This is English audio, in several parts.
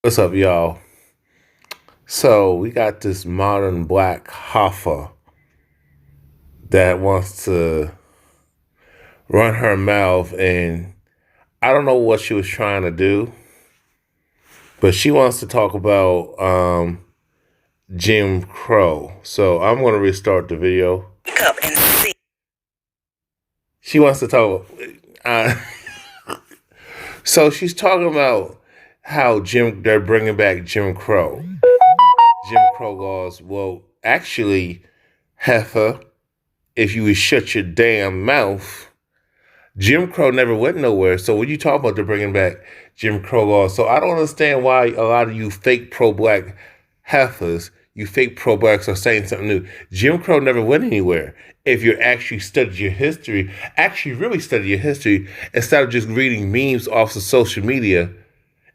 What's up, y'all? So we got this modern black Hoffa that wants to run her mouth, and I don't know what she was trying to do, but she wants to talk about Jim Crow. So I'm going to restart the video. Up and see. She wants to talk. Uh, so she's talking about how they're bringing back Jim Crow. Jim Crow laws. Well, actually, heifer, if you would shut your damn mouth, Jim Crow never went nowhere. So when you talk about they're bringing back Jim Crow laws, so I don't understand why a lot of you fake pro-black heifers, you fake pro-blacks are saying something new. Jim Crow never went anywhere. If you actually study your history, actually really study your history, instead of just reading memes off of social media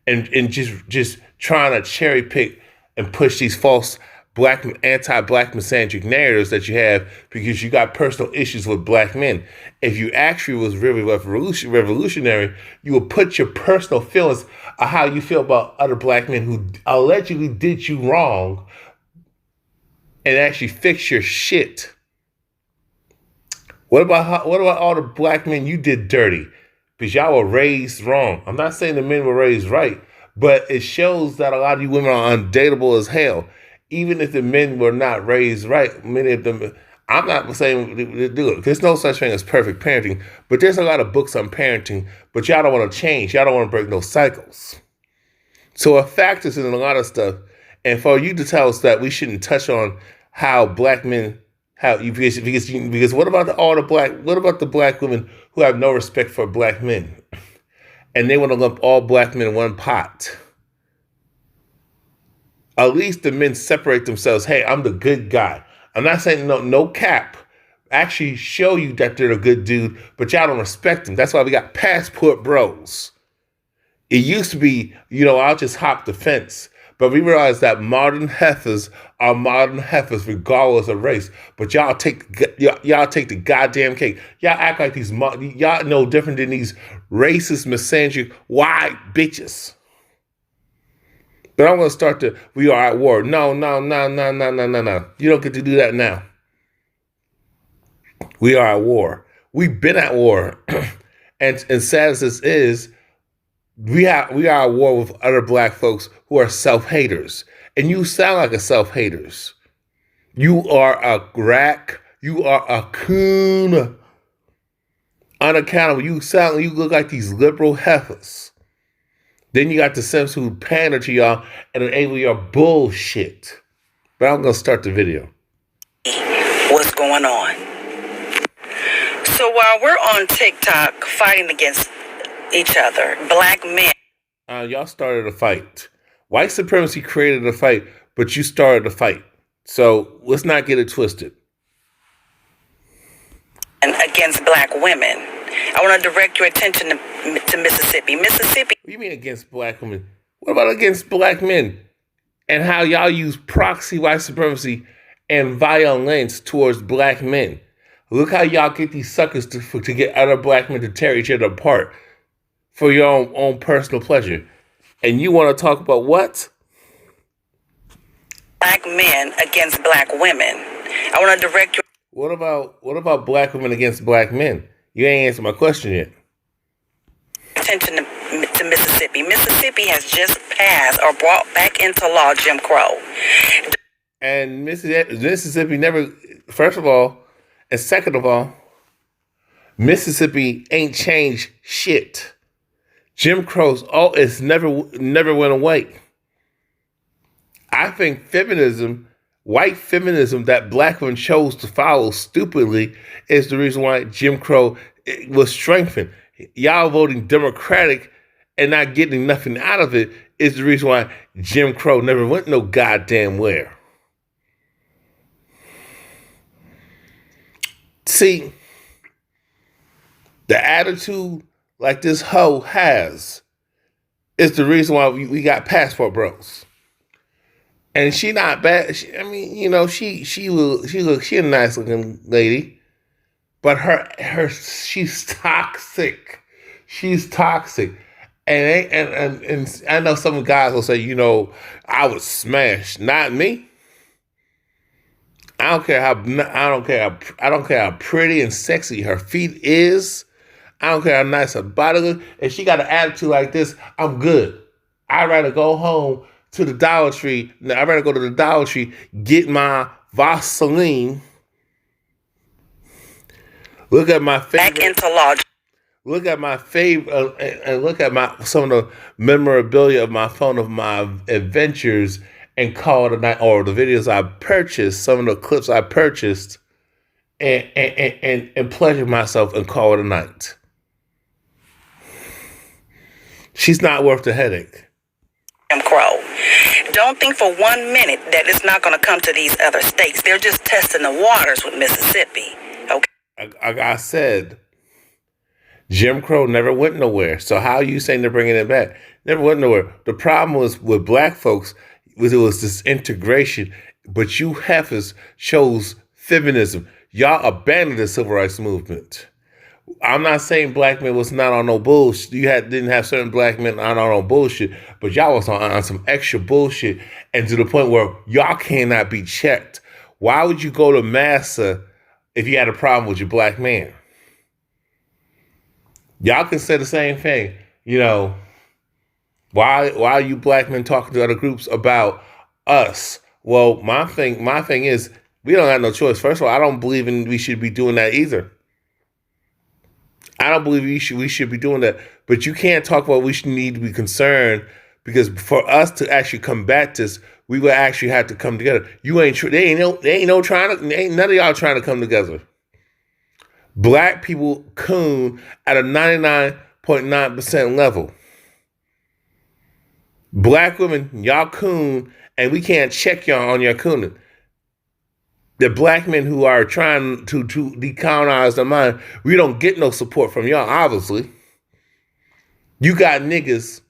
and just trying to cherry pick and push these false anti-black misandric narratives that you have because you got personal issues with black men. If you actually was really revolutionary, you would put your personal feelings of how you feel about other black men who allegedly did you wrong and actually fix your shit. What about all the black men you did dirty? Because y'all were raised wrong. I'm not saying the men were raised right, but it shows that a lot of you women are undateable as hell. Even if the men were not raised right, many of them, I'm not saying to do it. There's no such thing as perfect parenting, but there's a lot of books on parenting, but y'all don't want to change. Y'all don't want to break no cycles. So it factors in a lot of stuff. And for you to tell us that we shouldn't touch on how black men, because what about the black women who have no respect for black men? And they want to lump all black men in one pot. At least the men separate themselves. Hey, I'm the good guy. I'm not saying no cap. Actually show you that they're a good dude, but y'all don't respect them. That's why we got passport bros. It used to be, I'll just hop the fence. But we realize that modern heifers are modern heifers regardless of race. But y'all take the goddamn cake. Y'all act like y'all no different than these racist, misandric, white bitches. But I'm going to start we are at war. No. You don't get to do that now. We are at war. We've been at war. and sad as this is, we are at war with other black folks who are self-haters. And you sound like a self-haters. You are a rack. You are a coon. Unaccountable. You look like these liberal heifers. Then you got the Sims who pander to y'all and enable your bullshit. But I'm going to start the video. What's going on? So while we're on TikTok fighting against each other, black men. Y'all started a fight. White supremacy created a fight, but you started a fight. So let's not get it twisted. And against black women. I want to direct your attention to Mississippi. Mississippi. What do you mean against black women? What about against black men? And how y'all use proxy white supremacy and violence towards black men. Look how y'all get these suckers to get other black men to tear each other apart for your own personal pleasure. And you want to talk about what? Black men against black women. I want to direct your... What about black women against black men? You ain't answered my question yet. Attention to Mississippi. Mississippi has just passed or brought back into law Jim Crow. And Mississippi never, first of all, and second of all, Mississippi ain't changed shit. Jim Crow's it's never went away. I think feminism, white feminism that black women chose to follow stupidly is the reason why Jim Crow was strengthened. Y'all voting Democratic and not getting nothing out of it is the reason why Jim Crow never went no goddamn where. See, the attitude like this hoe has is the reason why we got passport bros. And she not bad. She a nice looking lady, but she's toxic. She's toxic. And I know some guys will say, I was smashed. Not me. I don't care how pretty and sexy her feet is. I don't care how nice her body looks. If she got an attitude like this, I'm good. I'd rather go home to the Dollar Tree. I'd rather go to the Dollar Tree, get my Vaseline, look at my favorite. Back into law. Look at my favorite, and look at some of the memorabilia of my phone of my adventures, and call it a night, or the videos I purchased, some of the clips I purchased, and pleasure myself and call it a night. She's not worth the headache. Jim Crow. Don't think for 1 minute that it's not going to come to these other states. They're just testing the waters with Mississippi. Okay. Like I said, Jim Crow never went nowhere. So how are you saying they're bringing it back? Never went nowhere. The problem was with black folks, it was this integration. But you Haffas chose feminism. Y'all abandoned the civil rights movement. I'm not saying black men was not on no bullshit. Didn't have certain black men on no bullshit, but y'all was on some extra bullshit, and to the point where y'all cannot be checked. Why would you go to massa if you had a problem with your black man? Y'all can say the same thing. Why are you black men talking to other groups about us? Well, my thing is, we don't have no choice. First of all, I don't believe we should be doing that either. I don't believe we should be doing that. But you can't talk about we should need to be concerned, because for us to actually combat this, we would actually have to come together. Ain't none of y'all trying to come together. Black people coon at a 99.9% level. Black women, y'all coon, and we can't check y'all on your cooning. The black men who are trying to decolonize their mind, we don't get no support from y'all, obviously. You got niggas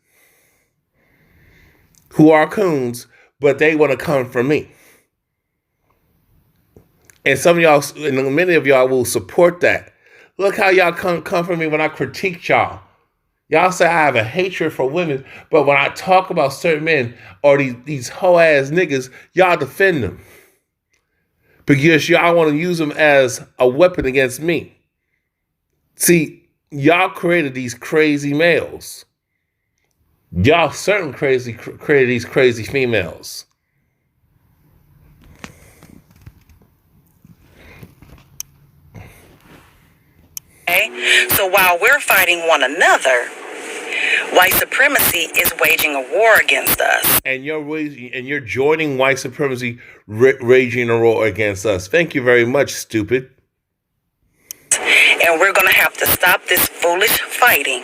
who are coons, but they want to come from me. And some of y'all, and many of y'all will support that. Look how y'all come from me when I critique y'all. Y'all say I have a hatred for women, but when I talk about certain men or these hoe-ass niggas, y'all defend them. Because y'all want to use them as a weapon against me. See, y'all created these crazy males. Y'all certainly created these crazy females. Okay? So while we're fighting one another, white supremacy is waging a war against us. And you're joining white supremacy raging a war against us. Thank you very much, stupid. And we're going to have to stop this foolish fighting.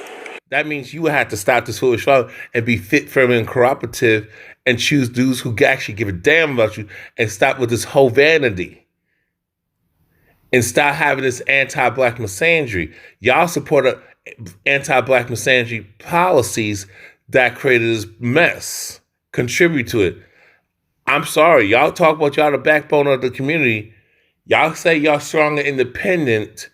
That means you have to stop this foolish fighting and be fit, firm, and cooperative, and choose dudes who actually give a damn about you, and stop with this whole vanity. And stop having this anti-black misandry. Y'all support anti-black misandry policies that created this mess. Contribute to it. I'm sorry. Y'all talk about y'all the backbone of the community. Y'all say y'all strong and independent.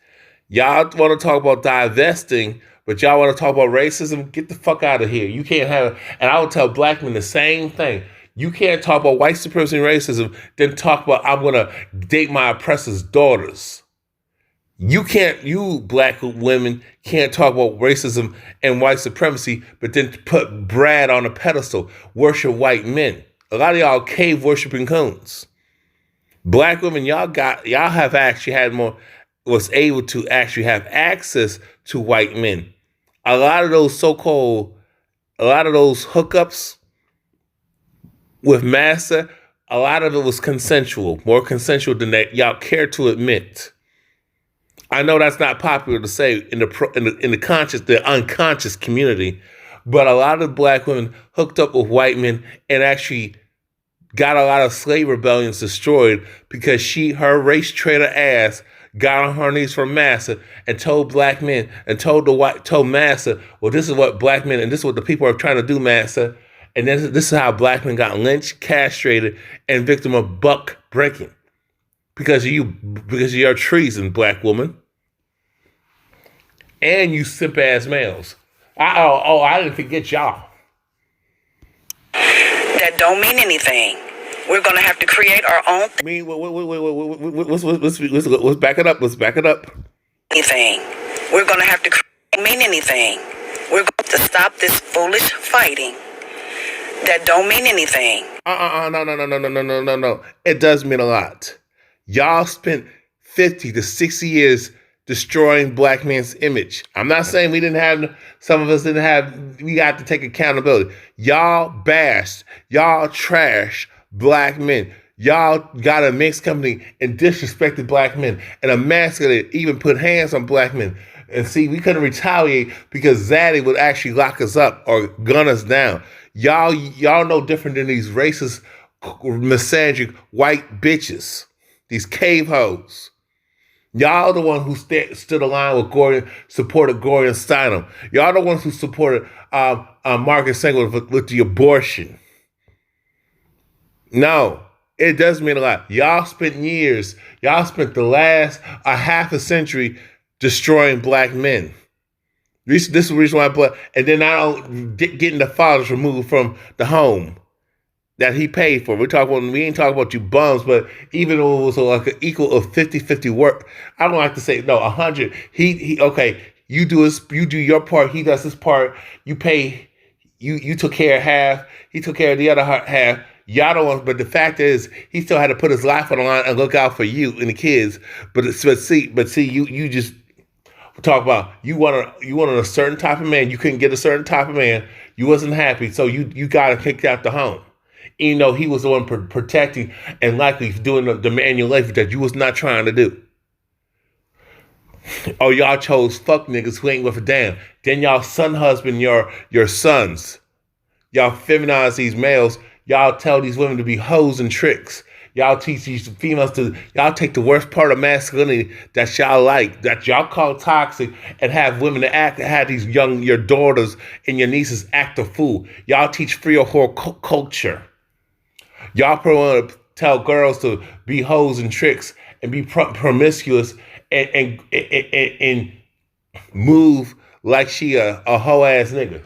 Y'all want to talk about divesting, but y'all want to talk about racism. Get the fuck out of here. You can't have, and I would tell black men the same thing. You can't talk about white supremacy and racism, then talk about I'm going to date my oppressor's daughters. You black women can't talk about racism and white supremacy, but then put Brad on a pedestal, worship white men. A lot of y'all cave worshiping coons. Black women, y'all have actually had was able to actually have access to white men. A lot of those hookups with massa, a lot of it was consensual, more consensual than that y'all care to admit. I know that's not popular to say in the unconscious community, but a lot of black women hooked up with white men and actually got a lot of slave rebellions destroyed because her race traitor ass got on her knees for massa and told black men and told massa, well, this is what black men and this is what the people are trying to do, massa. And this is how black men got lynched, castrated, and victim of buck breaking because of your treason, black woman. And you simp ass males. I didn't forget y'all. That don't mean anything. We're gonna have to create our own Let's back it up. Let's back it up. anything. We're gonna have to mean anything. We're going to stop this foolish fighting. That don't mean anything. No. It does mean a lot. Y'all spent 50 to 60 years destroying black men's image. I'm not saying some of us didn't have, we got to take accountability. Y'all bashed, y'all trash black men. Y'all got a mixed company and disrespected black men and emasculated, even put hands on black men. And see, we couldn't retaliate because Zaddy would actually lock us up or gun us down. Y'all no different than these racist, misandric white bitches, these cave hoes. Y'all the one who stood along with Gordon, supported Gordon Steinem. Y'all the ones who supported Marcus Singer with the abortion. No, it does mean a lot. Y'all spent the last a half a century destroying black men. This is the reason why and then now getting the fathers removed from the home that he paid for. We ain't talking about you bums, but even though it was like an equal of 50-50 work, I don't like to say no, 100. He okay, you do your part, he does his part, you pay, you took care of half, he took care of the other half. Y'all don't want, but the fact is, he still had to put his life on the line and look out for you and the kids. But see, you just talk about you wanted a certain type of man. You couldn't get a certain type of man. You wasn't happy, so you got kicked out the home. Even though he was the one protecting and likely doing the manual labor that you was not trying to do. Oh, y'all chose fuck niggas who ain't worth a damn. Then y'all son husband your sons. Y'all feminize these males. Y'all tell these women to be hoes and tricks. Y'all teach these females y'all take the worst part of masculinity that y'all like, that y'all call toxic, and have women to have these your daughters and your nieces act a fool. Y'all teach free or whore culture. Y'all want to tell girls to be hoes and tricks and be promiscuous and move like she a hoe ass nigga.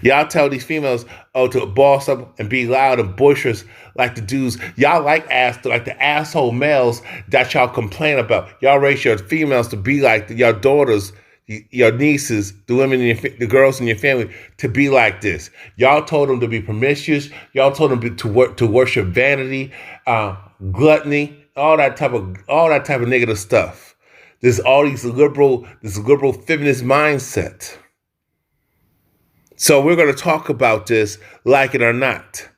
Y'all tell these females, to boss up and be loud and boisterous like the dudes. Y'all like the asshole males that y'all complain about. Y'all raise your females to be like your daughters, your nieces, the women, the girls in your family to be like this. Y'all told them to be promiscuous. Y'all told them to worship vanity, gluttony, all that type of negative stuff. This liberal feminist mindset. So we're going to talk about this, like it or not.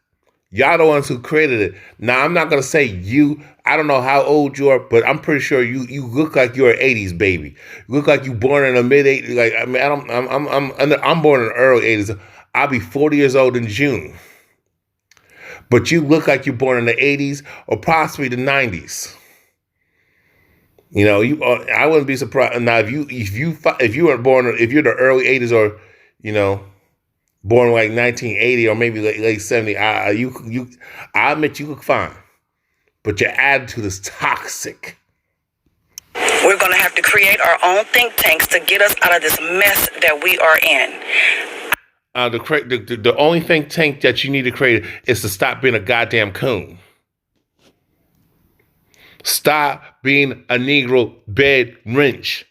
Y'all the ones who created it. Now, I'm not going to say you. I don't know how old you are, but I'm pretty sure you look like you're an 80s baby. You look like you born in the mid 80s. Like, I mean, I'm born in the early 80s. I'll be 40 years old in June. But you look like you're born in the 80s or possibly the 90s. You know, I wouldn't be surprised. Now, if you were born, if you're the early 80s or, you know, born like 1980 or maybe late 70, I admit you look fine, but your attitude is toxic. We're going to have to create our own think tanks to get us out of this mess that we are in. The only think tank that you need to create is to stop being a goddamn coon. Stop being a Negro bed wrench.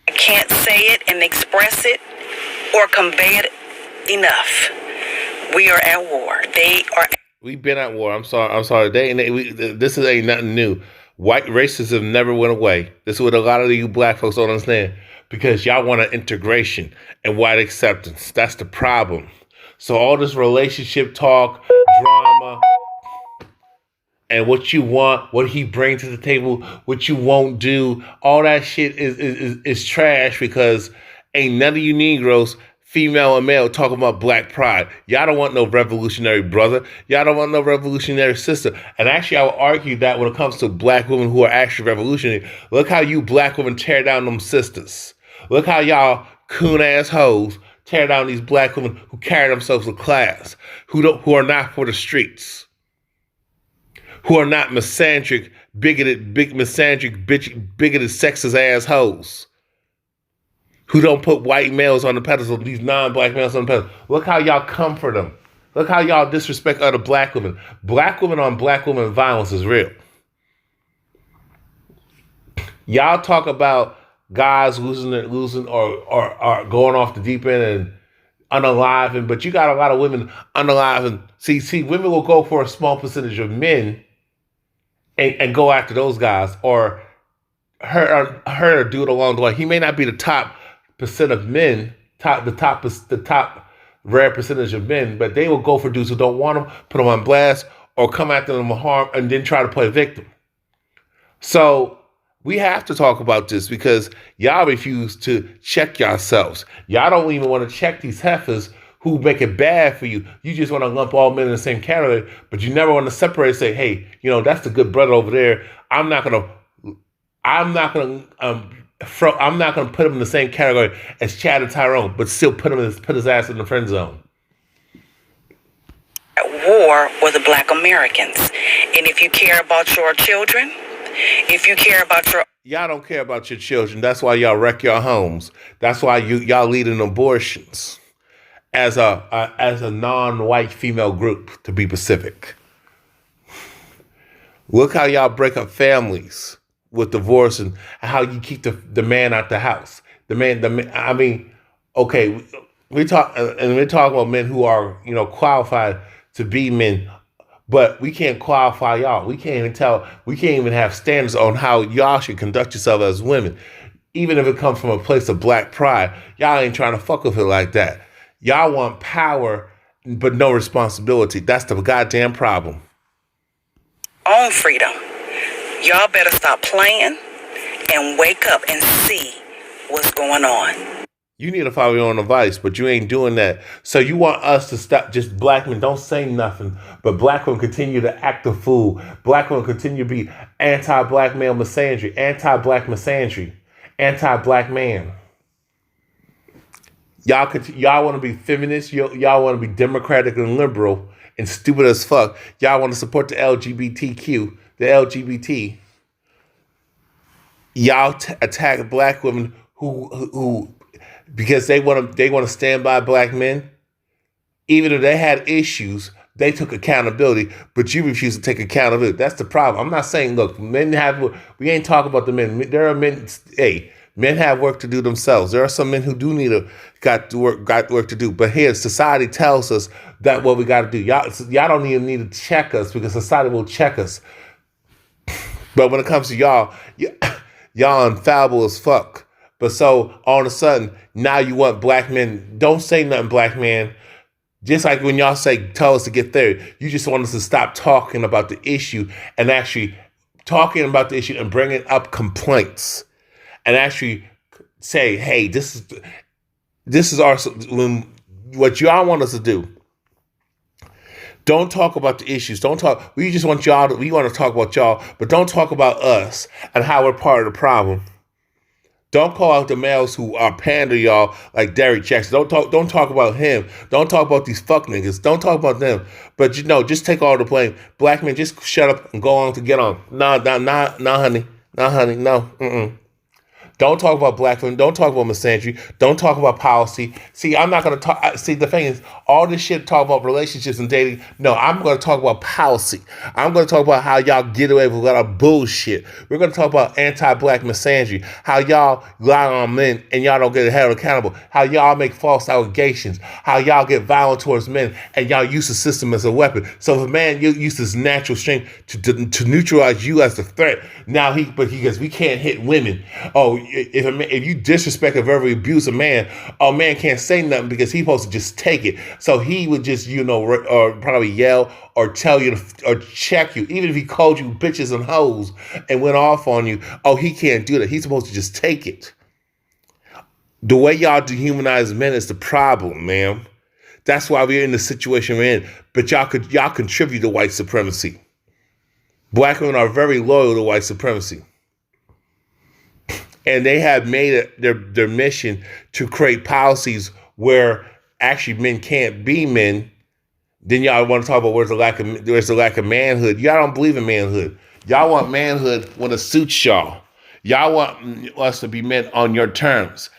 I can't say it and express it or convey it enough. We are at war. We've been at war. I'm sorry. This ain't nothing new. White racism never went away. This is what a lot of you black folks don't understand, because y'all want an integration and white acceptance. That's the problem. So all this relationship talk, drama, and what you want, what he brings to the table, what you won't do, all that shit is trash, because ain't none of you Negroes, female and male, talking about black pride. Y'all don't want no revolutionary brother. Y'all don't want no revolutionary sister. And actually, I would argue that when it comes to black women who are actually revolutionary, look how you black women tear down them sisters. Look how y'all coon ass hoes tear down these black women who carry themselves with class, who are not for the streets, who are not misandric bigoted, big misandric, bigoted, sexist assholes who don't put white males on the pedestal, these non-black males on the pedestal. Look how y'all comfort them. Look how y'all disrespect other black women. Black women on black women violence is real. Y'all talk about guys losing or going off the deep end and unaliving, but you got a lot of women unaliving. See, women will go for a small percentage of men and go after those guys or hurt a dude along the way. He may not be the top percent of men, the top rare percentage of men, but they will go for dudes who don't want them, put them on blast, or come after them with harm and then try to play victim. So we have to talk about this because y'all refuse to check yourselves. Y'all don't even want to check these heifers who make it bad for you. You just want to lump all men in the same category, but you never want to separate and say, hey, that's the good brother over there. I'm not gonna put him in the same category as Chad and Tyrone, but still put his ass in the friend zone. War were the Black Americans. And if you care about your children, if you care about y'all don't care about your children. That's why y'all wreck your homes. That's why y'all leading abortions as a non-white female group, to be specific. Look how y'all break up families with divorce and how you keep the man out the house. The man. I mean, okay, we're talking about men who are qualified to be men. But we can't qualify y'all. We can't even have standards on how y'all should conduct yourself as women. Even if it comes from a place of black pride, y'all ain't trying to fuck with it like that. Y'all want power, but no responsibility. That's the goddamn problem. Own freedom. Y'all better stop playing and wake up and see what's going on. You need to follow your own advice, but you ain't doing that. So you want us to stop, just black men don't say nothing, but black women continue to act a fool. Black women continue to be anti-black male misandry, anti-black misandry, anti-black man. Y'all want to be feminist, y'all want to be democratic and liberal and stupid as fuck. Y'all want to support the LGBTQ, the LGBT. Y'all attack black women who because they want to stand by black men. Even if they had issues, they took accountability, but you refuse to take accountability. That's the problem. I'm not saying, look, we ain't talking about the men. There are men, men have work to do themselves. There are some men who do got work to do. But here, society tells us that what we got to do. Y'all don't even need to check us because society will check us. But when it comes to y'all infallible as fuck. But so all of a sudden, now you want black men. Don't say nothing, black man. Just like when y'all tell us to get there, you just want us to stop talking about the issue and actually talking about the issue and bringing up complaints and actually say, hey, this is what y'all want us to do. Don't talk about the issues. We just want we want to talk about y'all, but don't talk about us and how we're part of the problem. Don't call out the males who are pander y'all like Derrick Jackson. Don't talk about him. Don't talk about these fuck niggas. Don't talk about them. But just take all the blame. Black men, just shut up and go on to get on. Nah, honey. Nah, honey, no. Don't talk about black women. Don't talk about misandry. Don't talk about policy. See, I'm not going to talk. See, the thing is, all this shit talk about relationships and dating. No, I'm going to talk about policy. I'm going to talk about how y'all get away with a lot of bullshit. We're going to talk about anti-black misandry. How y'all lie on men and y'all don't get held accountable. How y'all make false allegations. How y'all get violent towards men and y'all use the system as a weapon. So if a man uses his natural strength to neutralize you as a threat, now because we can't hit women. Oh, if you disrespect or verbally abuse a man can't say nothing because he's supposed to just take it. So he would just, or probably yell or tell you or check you. Even if he called you bitches and hoes and went off on you, he can't do that. He's supposed to just take it. The way y'all dehumanize men is the problem, man. That's why we're in the situation we're in. But y'all contribute to white supremacy. Black women are very loyal to white supremacy. And they have made it their mission to create policies where actually men can't be men. Then y'all want to talk about where's the lack of manhood. Y'all don't believe in manhood. Y'all want manhood when it suits y'all. Y'all want us to be men on your terms.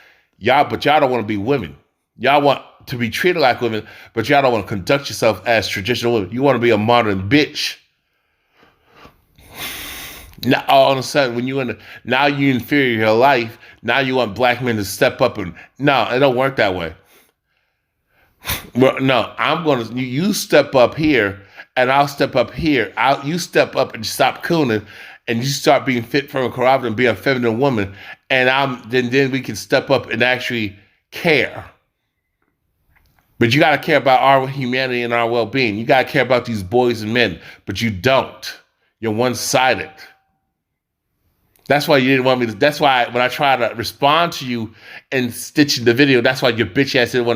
But y'all don't want to be women. Y'all want to be treated like women, but y'all don't want to conduct yourself as traditional women. You want to be a modern bitch. Now all of a sudden, when now you inferior your life. Now you want black men to step up no, it don't work that way. Well, no, you step up here and I'll step up here. You step up and stop cooning and you start being fit for a corrupt and be a feminine woman. And then we can step up and actually care. But you got to care about our humanity and our well-being. You got to care about these boys and men, but you don't. You're one-sided. That's why you didn't want me to. That's why when I try to respond to you and stitch in the video, that's why your bitch ass didn't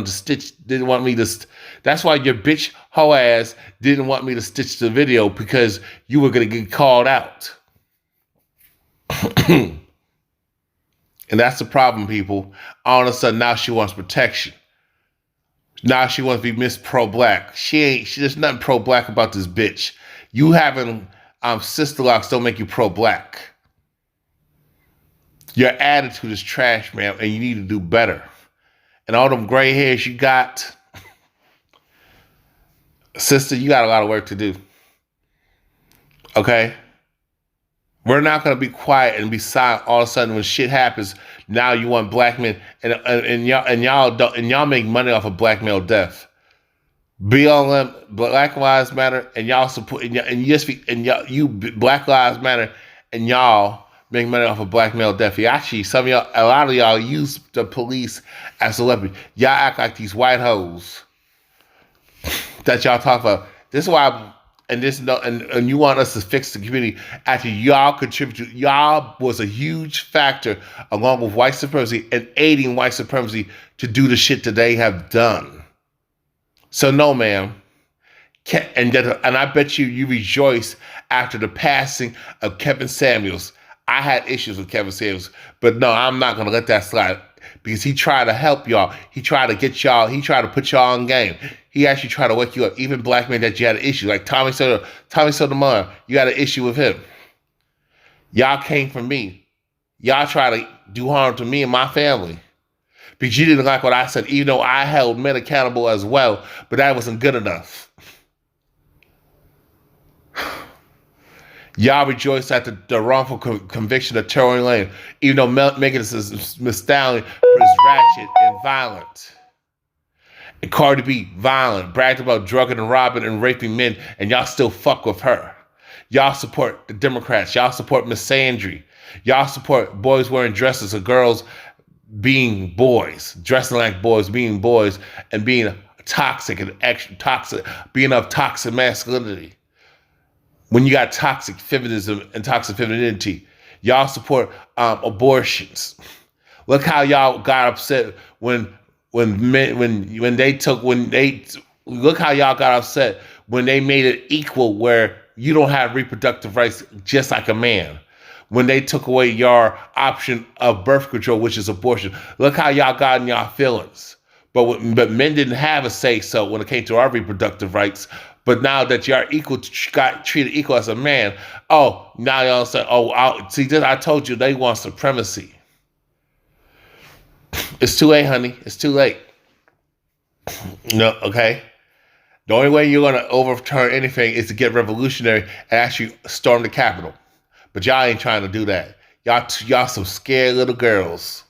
want me to. That's why your bitch hoe ass didn't want me to stitch the video because you were going to get called out. And that's the problem, people. All of a sudden, now she wants protection. Now she wants to be Miss Pro-Black. There's nothing pro-black about this bitch. You having sister locks don't make you pro-black. Your attitude is trash, man, and you need to do better. And all them gray hairs you got, sister, you got a lot of work to do. Okay? We're not going to be quiet and be silent all of a sudden when shit happens. Now you want black men and y'all make money off of black male death. BLM, Black Lives Matter, and y'all support you Black Lives Matter and y'all make money off of black male death. Actually, a lot of y'all use the police as a weapon. Y'all act like these white hoes that y'all talk about. This is why, and you want us to fix the community after y'all contributed. Y'all was a huge factor along with white supremacy and aiding white supremacy to do the shit that they have done. So no, ma'am. And I bet you rejoice after the passing of Kevin Samuels. I had issues with Kevin Samuels, but no, I'm not going to let that slide because he tried to help y'all. He tried to get y'all. He tried to put y'all on game. He actually tried to wake you up. Even black men that you had an issue, like Tommy Sotomayor, you had an issue with him. Y'all came from me. Y'all tried to do harm to me and my family because you didn't like what I said, even though I held men accountable as well, but that wasn't good enough. Y'all rejoice at the wrongful conviction of Tory Lane, even though Megan Thee Stallion was ratchet and violent. And Cardi B, violent, bragged about drugging and robbing and raping men, and y'all still fuck with her. Y'all support the Democrats. Y'all support Misandry. Y'all support boys wearing dresses or girls being boys, dressing like boys, being boys, and being toxic and extra toxic, being of toxic masculinity. When you got toxic feminism and toxic femininity, y'all support abortions. Look how y'all got upset look how y'all got upset when they made it equal where you don't have reproductive rights just like a man. When they took away your option of birth control, which is abortion. Look how y'all got in y'all feelings. But men didn't have a say so when it came to our reproductive rights. But now that you're got treated equal as a man, now y'all say, I told you they want supremacy. It's too late, honey. It's too late. No, okay? The only way you're going to overturn anything is to get revolutionary and actually storm the Capitol. But y'all ain't trying to do that. Y'all some scared little girls.